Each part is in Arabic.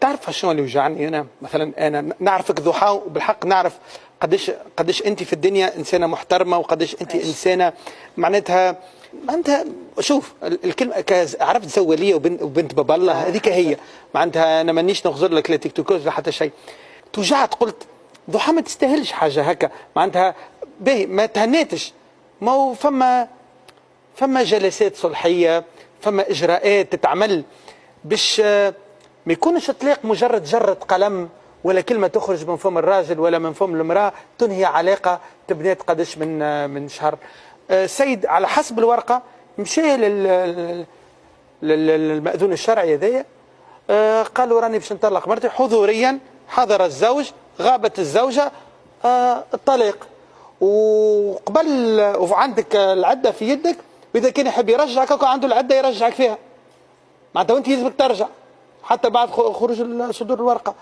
تعرف شنو اللي يوجعني انا؟ مثلا انا نعرفك ضحى، وبالحق نعرف قديش انت في الدنيا انسانه محترمه، وقديش انت انسانه معناتها شوف الكلمه عرفت زواليه وبنت باب الله هذيك هي معناتها. انا مانيش نغزر لك لا تيك توكوز لا حتى شيء. توجعت قلت ضحى ما تستاهلش حاجه هكا معناتها. باهي ما تهنيتش، ما هو فما جلسات صلحيه، فما اجراءات تتعمل باش ما يكونش طلاق مجرد جرة قلم ولا كلمة تخرج من فم الراجل ولا من فم المرأة تنهي علاقة تبنيت قدش من شهر. سيد على حسب الورقة مشى للمأذون الشرعي هذايا، قالوا راني باش نطلق مرتي حضوريا، حضر الزوج، غابت الزوجة، الطلاق. وقبل وعندك العدة في يدك، وإذا كان يحب يرجعك أو عنده العدة يرجعك فيها معناتها، وأنت يلزمك ترجع حتى بعد خروج صدور الورقه.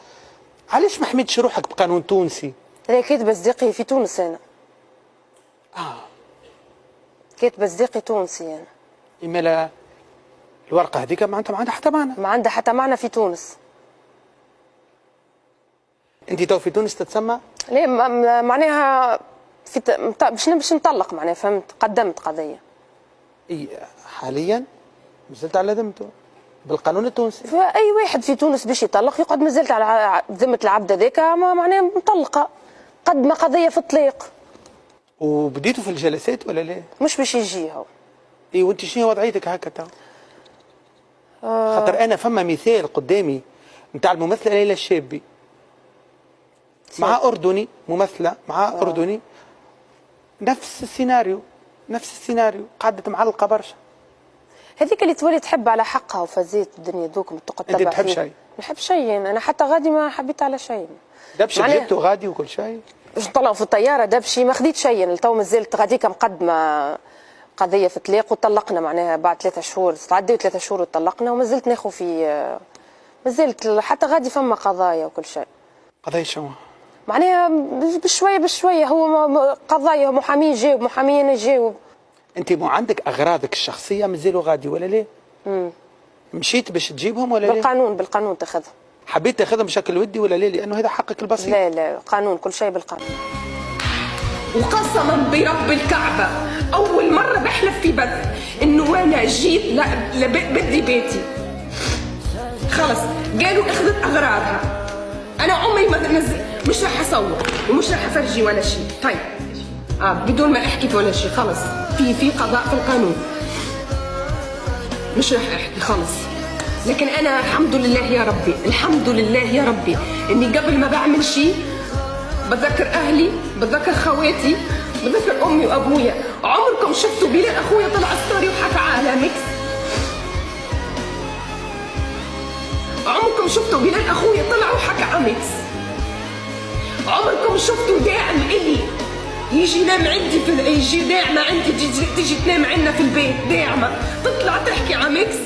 علاش ما حميتش روحك بقانون تونسي؟ انا كاتبه صديقي في تونس انا. كاتبه صديقي تونسي انا. اما لا الورقه هذيك ما عندها حتى معنى. ما عندها حتى معنى في تونس. انت تو في تونس تتسمى؟ ليه معناها باش نطلق معناها، فهمت؟ قدمت قضيه. اي حاليا مازلت على ذمته بالقانون التونسي. فاي واحد في تونس باش يطلق يقعد مازلت على ذمه العبد هذاك معناها مطلقه، قدم قضيه في الطلاق. وبديتوا في الجلسات ولا لا؟ مش باش يجي هو. اي وانت شنو وضعيتك هكا تو؟ خاطر انا فما مثال قدامي نتاع الممثله ليلى الشابي مع اردني، ممثله مع اردني، نفس السيناريو قعدت معلقه برشا. هذيك اللي تولي تحب على حقها وفزيت الدنيا دوك تقعد تتبع. انت تحب شيء؟ ما نحب شيء انا حتى غادي ما حبيت على شيء. دبشي جبته غادي وكل شيء؟ باش نطلعوا في الطياره دبشي ما خديت شيء، تو مازلت غاديك مقدمه قضيه في الطلاق وطلقنا معناها بعد 3 شهور، تعديو 3 شهور وطلقنا ومازلت ناخذ في مازلت حتى غادي فما قضايا وكل شيء. قضايا شنو؟ معناها بشويه هو قضايا محامين جاوب محامين جاوب. انت مو عندك اغراضك الشخصيه مازالوا غادي ولا لا؟ مشيت باش تجيبهم ولا لا؟ بالقانون تاخذهم. حبيت تاخذهم بشكل ودي ولا لا؟ لانه هذا حقك البسيط. لا قانون، كل شيء بالقانون. وقسما برب الكعبه اول مره بحلف في بث انه انا جيت لا بدي بيتي. خلص قالوا اخذت اغراضها، انا عمري ما مش راح اصور ومش راح افرجي ولا شيء. طيب بدون ما احكي ولا شيء، خلص في قضاء في القانون، مش راح احكي خلص. لكن انا الحمد لله يا ربي، الحمد لله يا ربي اني قبل ما بعمل شيء بتذكر اهلي، بتذكر خواتي، بتذكر امي وابويا. عمركم شفتوا بلال اخويا طلع ستوري وحكى على ميكس؟ عمركم شفتوا بلال اخويا طلع وحكى على ميكس؟ عمركم شفتوا داعم الي يجي ينام عندي يجي داعمه عندي تيجي تنام عندنا في البيت، داعمه تطلع تحكي على ميكس؟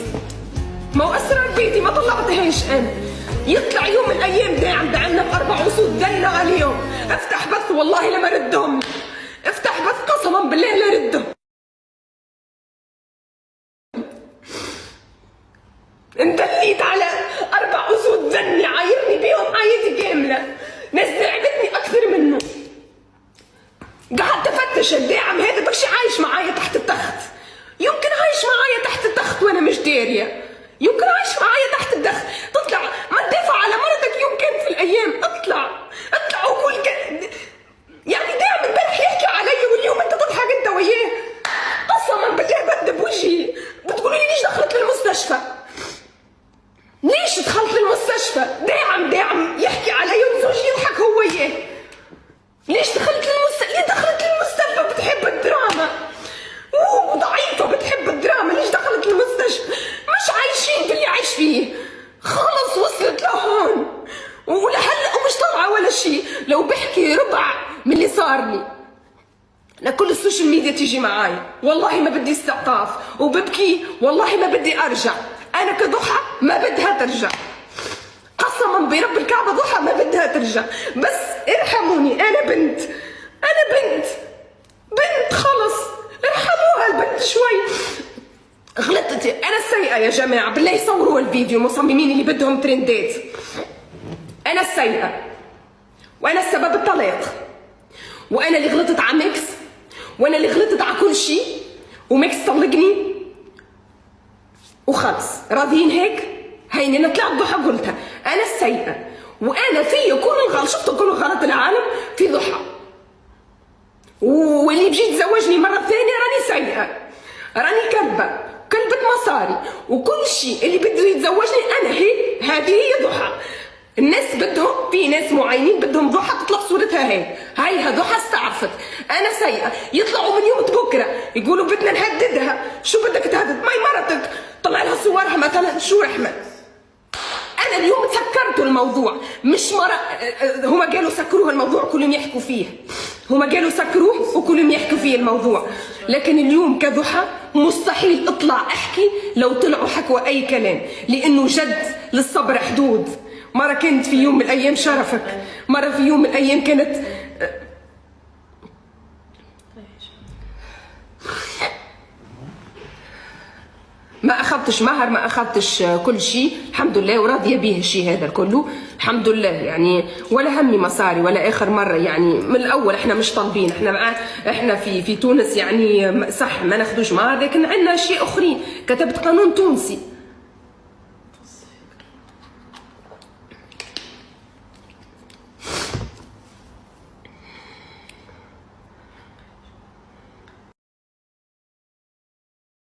ما هو اسرار بيتي ما طلعتهاش انا. يطلع يوم من الايام داعم دعنا ب4 اسود دلنا عليهم، افتح بث والله لما ردهم، افتح بث قسما بالله لا ردهم. اندليت على 4 اسود دني عايرني بيهم حياتي كامله، ناس داعمتني اكثر منه. قعدت افتش الداعم هذا بكشي عايش معايا تحت التخت، يمكن عايش معايا تحت التخت وانا مش داريه، يمكن عايش معايا تحت التخت. تطلع ما تدافع على مرتك يمكن في الايام، اطلع وقول يعني داعم امبارح يحكي علي واليوم انت تضحك انت وياه. قسما بالله بدب وجهي. بتقولوا لي ليش دخلت للمستشفى؟ ليش دخلت للمستشفى؟ داعم يحكي علي وزوجي يضحك هو وياه. ليش دخلت ليه دخلت للمستشفى؟ بتحب الدراما وضعيفة بتحب الدراما، ليش دخلت للمستشفى؟ مش عايشين في اللي عايش فيه، خلص وصلت لهون ولهلا ومش طالعة ولا شيء. لو بحكي ربع من اللي صار لي انا كل السوشيال ميديا تيجي معاي، والله ما بدي استعطاف وببكي، والله ما بدي ارجع. انا كضحى ما بدها ترجع، قسما برب الكعبة ضحى ما بدها ترجع، بس ارحموني. انا بنت خلص ارحموها البنت شوي. غلطت انا السيئه يا جماعه، بالله يصوروا الفيديو المصممين اللي بدهم ترندات. انا السيئه وانا السبب الطلاق، وانا اللي غلطت على ميكس، وانا اللي غلطت على كل شيء، وميكس طلقني وخلص. راضيين هيك؟ هيني انا طلعت ضحى قلتها انا السيئه وانا في كل الغلط. شفتوا كل غلط العالم في ضحى، واللي بيجي يتزوجني مره ثانيه راني سيئه، راني كلبة مصاري، وكل شيء اللي بده يتزوجني انا هذه هي ضحى. الناس بدهم، في ناس معينين بدهم ضحى تطلع صورتها هاي ضحى استعرفت. انا سيئه، يطلعوا من يوم بكره يقولوا بدنا نهددها. شو بدك تهدد؟ ماي مرتك طلع لها صورها مثلا. شو رحمه؟ انا اليوم سكرتوا الموضوع، مش هما قالوا سكروه الموضوع كلهم يحكوا فيه، هما قالوا سكروه وكلهم يحكوا فيه الموضوع. لكن اليوم كضحى مستحيل اطلع احكي لو طلعوا حكوا اي كلام، لانه جد للصبر حدود. مرة كانت في يوم من الايام شرفك، مرة في يوم من الايام كانت ما اخذتش مهر، ما اخذتش كل شيء الحمد لله، وراضيه به الشيء هذا كله الحمد لله. يعني ولا همي مصاري ولا اخر مره، يعني من الاول احنا مش طالبين، احنا في تونس يعني صح ما ناخذوش مهر، لكن عندنا شيء اخرين. كتبت قانون تونسي